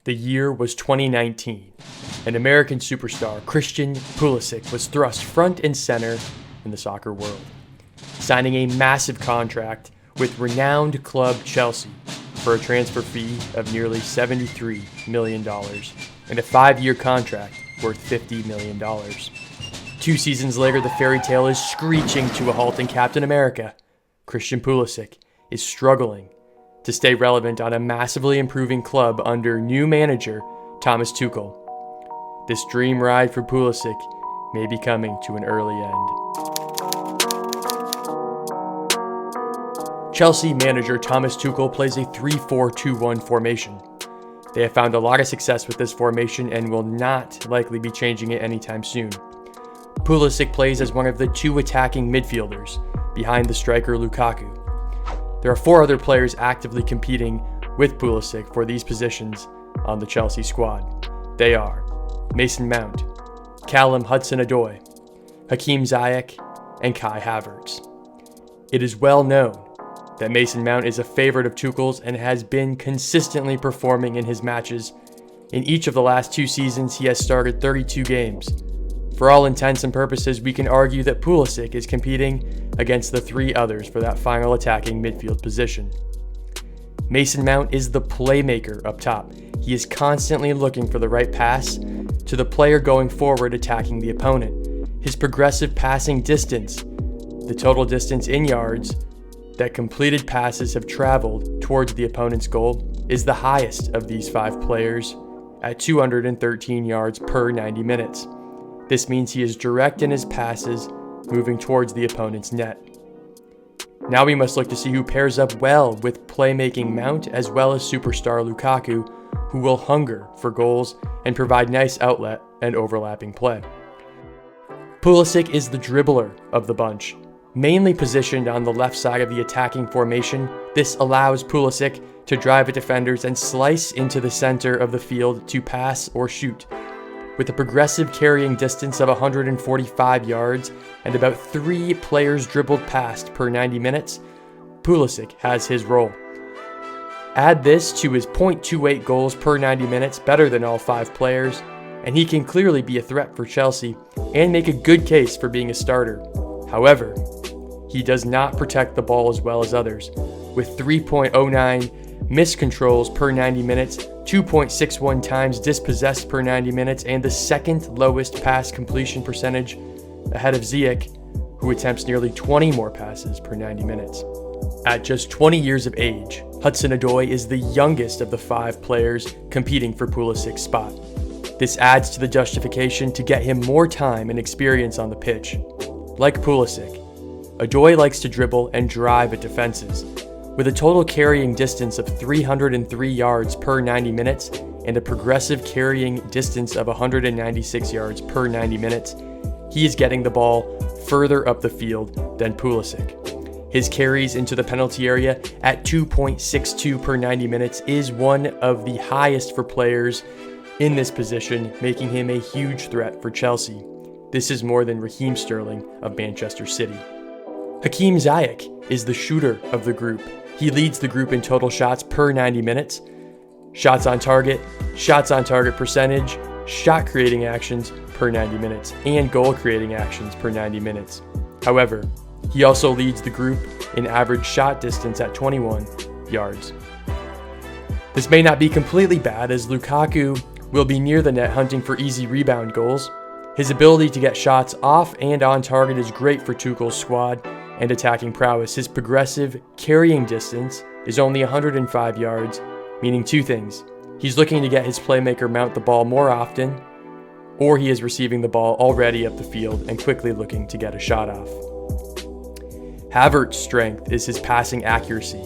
The year was 2019, and American superstar Christian Pulisic was thrust front and center in the soccer world, signing a massive contract with renowned club Chelsea for a transfer fee of nearly $73 million and a 5-year contract worth $50 million. 2 seasons later, the fairy tale is screeching to a halt in Captain America. Christian Pulisic is struggling to stay relevant on a massively improving club under new manager Thomas Tuchel. This dream ride for Pulisic may be coming to an early end. Chelsea manager Thomas Tuchel plays a 3-4-2-1 formation. They have found a lot of success with this formation and will not likely be changing it anytime soon. Pulisic plays as one of the 2 attacking midfielders behind the striker Lukaku. There are 4 other players actively competing with Pulisic for these positions on the Chelsea squad. They are Mason Mount, Callum Hudson-Odoi, Hakim Ziyech, and Kai Havertz. It is well known that Mason Mount is a favorite of Tuchel's and has been consistently performing in his matches. In each of the last 2 seasons, he has started 32 games. For all intents and purposes, we can argue that Pulisic is competing against the 3 others for that final attacking midfield position. Mason Mount is the playmaker up top. He is constantly looking for the right pass to the player going forward attacking the opponent. His progressive passing distance, the total distance in yards that completed passes have traveled towards the opponent's goal, is the highest of these 5 players at 213 yards per 90 minutes. This means he is direct in his passes, moving towards the opponent's net. Now we must look to see who pairs up well with playmaking Mount as well as superstar Lukaku, who will hunger for goals and provide nice outlet and overlapping play. Pulisic is the dribbler of the bunch. Mainly positioned on the left side of the attacking formation, this allows Pulisic to drive at defenders and slice into the center of the field to pass or shoot. With a progressive carrying distance of 145 yards and about 3 players dribbled past per 90 minutes, Pulisic has his role. Add this to his 0.28 goals per 90 minutes, better than all 5 players, and he can clearly be a threat for Chelsea and make a good case for being a starter. However, he does not protect the ball as well as others, with 3.09 miscontrols per 90 minutes, 2.61 times dispossessed per 90 minutes, and the 2nd lowest pass completion percentage ahead of Ziyech, who attempts nearly 20 more passes per 90 minutes. At just 20 years of age, Hudson-Odoi is the youngest of the 5 players competing for Pulisic's spot. This adds to the justification to get him more time and experience on the pitch. Like Pulisic, Odoi likes to dribble and drive at defenses. With a total carrying distance of 303 yards per 90 minutes and a progressive carrying distance of 196 yards per 90 minutes, he is getting the ball further up the field than Pulisic. His carries into the penalty area at 2.62 per 90 minutes is one of the highest for players in this position, making him a huge threat for Chelsea. This is more than Raheem Sterling of Manchester City. Hakim Ziyech is the shooter of the group. He leads the group in total shots per 90 minutes, shots on target percentage, shot creating actions per 90 minutes, and goal creating actions per 90 minutes. However, he also leads the group in average shot distance at 21 yards. This may not be completely bad, as Lukaku will be near the net hunting for easy rebound goals. His ability to get shots off and on target is great for Tuchel's squad and attacking prowess. His progressive carrying distance is only 105 yards, meaning 2 things. He's looking to get his playmaker Mount the ball more often, or he is receiving the ball already up the field and quickly looking to get a shot off. Havertz's strength is his passing accuracy.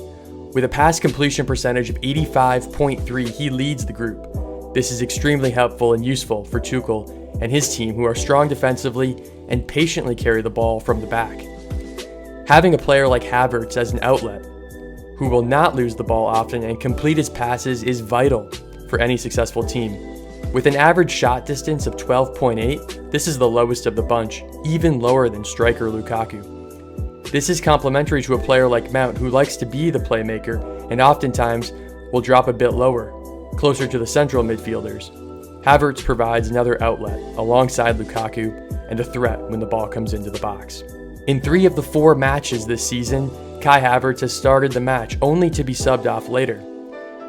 With a pass completion percentage of 85.3, he leads the group. This is extremely helpful and useful for Tuchel and his team, who are strong defensively and patiently carry the ball from the back. Having a player like Havertz as an outlet, who will not lose the ball often and complete his passes, is vital for any successful team. With an average shot distance of 12.8, this is the lowest of the bunch, even lower than striker Lukaku. This is complementary to a player like Mount, who likes to be the playmaker and oftentimes will drop a bit lower. closer to the central midfielders, Havertz provides another outlet alongside Lukaku and a threat when the ball comes into the box. In 3 of the 4 matches this season, Kai Havertz has started the match only to be subbed off later.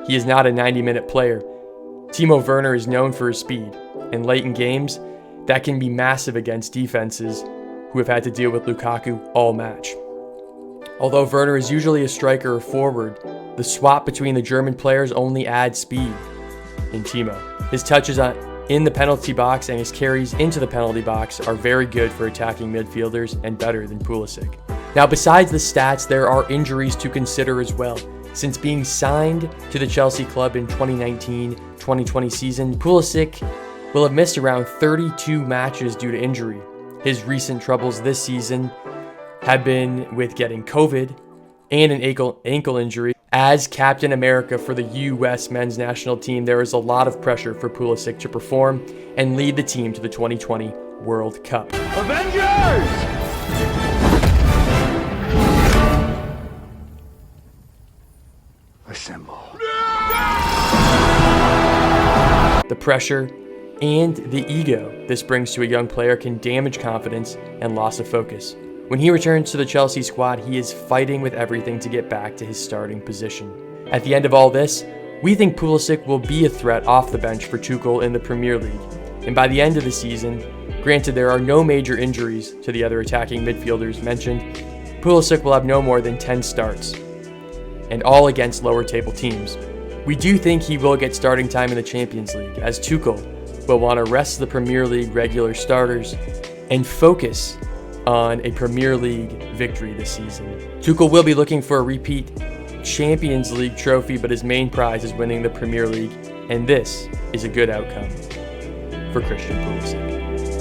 He is not a 90-minute player. Timo Werner is known for his speed, and late in games, that can be massive against defenses who have had to deal with Lukaku all match. Although Werner is usually a striker or forward, the swap between the German players only adds speed in Timo. His touches in the penalty box and his carries into the penalty box are very good for attacking midfielders and better than Pulisic. Now, besides the stats, there are injuries to consider as well. Since being signed to the Chelsea club in 2019-2020 season, Pulisic will have missed around 32 matches due to injury. His recent troubles this season have been with getting COVID and an ankle injury. As Captain America for the U.S. men's national team, there is a lot of pressure for Pulisic to perform and lead the team to the 2020 World Cup. Avengers! Assemble. The pressure and the ego this brings to a young player can damage confidence and loss of focus. When he returns to the Chelsea squad, he is fighting with everything to get back to his starting position. At the end of all this, we think Pulisic will be a threat off the bench for Tuchel in the Premier League. And by the end of the season, granted there are no major injuries to the other attacking midfielders mentioned, Pulisic will have no more than 10 starts, and all against lower table teams. We do think he will get starting time in the Champions League, as Tuchel will want to rest the Premier League regular starters and focus on a Premier League victory this season. Tuchel will be looking for a repeat Champions League trophy, but his main prize is winning the Premier League, and this is a good outcome for Christian Pulisic.